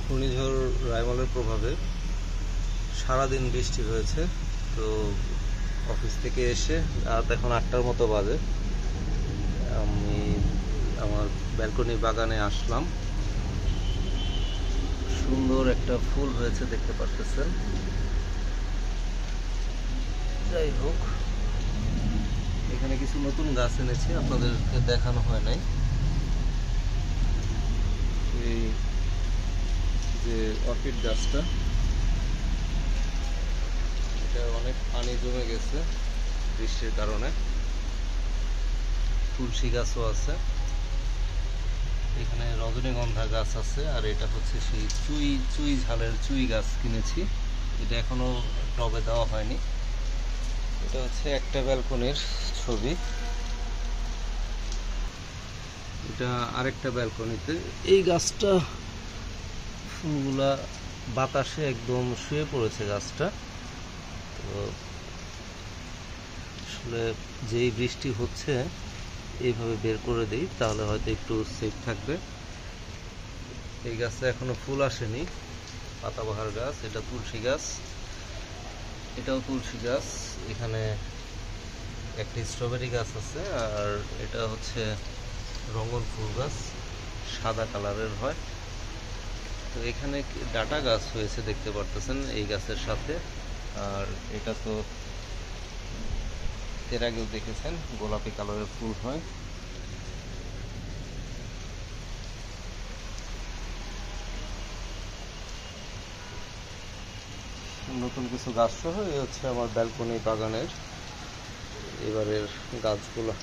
ঘূর্ণিঝড় রাইমালের প্রভাবে সারাদিন বৃষ্টি হয়েছে। তো অফিস থেকে এসে রাত এখন 8টার মতো বাজে, আমি আমার ব্যালকনি বাগানে আসলাম। সুন্দর একটা ফুল হয়েছে, দেখতে পারতেছেন। যাই হোক, এখানে কিছু নতুন গাছ এনেছি, আপনাদেরকে দেখানো হয় নাই। এই যে অর্কিড গাছটা, এটা অনেক পানি জমে গেছে বৃষ্টির কারণে। তুলসী গাছও আছে, এখানে রজনীগন্ধা গাছ আছে, আর এটা হচ্ছে সেই চুই ঝালের চুই গাছ কিনেছি। এটা এখনো টবে দেওয়া হয়নি। এটা হচ্ছে একটা ব্যালকনির ছবি, এটা আরেকটা ব্যালকনিতে। এই গাছটা ফুলগুলা বাতাসে একদম শুয়ে পড়েছে গাছটা। তো আসলে যেই বৃষ্টি হচ্ছে এইভাবে বের করে দিই, তাহলে হয়তো একটু সেফ থাকবে। এই গাছে এখনো ফুল আসেনি, পাতাবাহার গাছ। এটা তুলসী গাছ, এটাও তুলসী গাছ। এখানে একটা স্ট্রবেরি গাছ আছে, আর এটা হচ্ছে রঙন ফুল গাছ, সাদা কালারের হয়। তো এখানে ডাটা গাছ হয়েছে, দেখতে পারতেছেন এই গাছের সাথে। আর এটা তো এর আগেও দেখেছেন, গোলাপি কালারের ফুল হয়। নতুন কিছু গাছ সহ এই হচ্ছে আমার ব্যালকনি বাগানের এবারের গাছগুলো।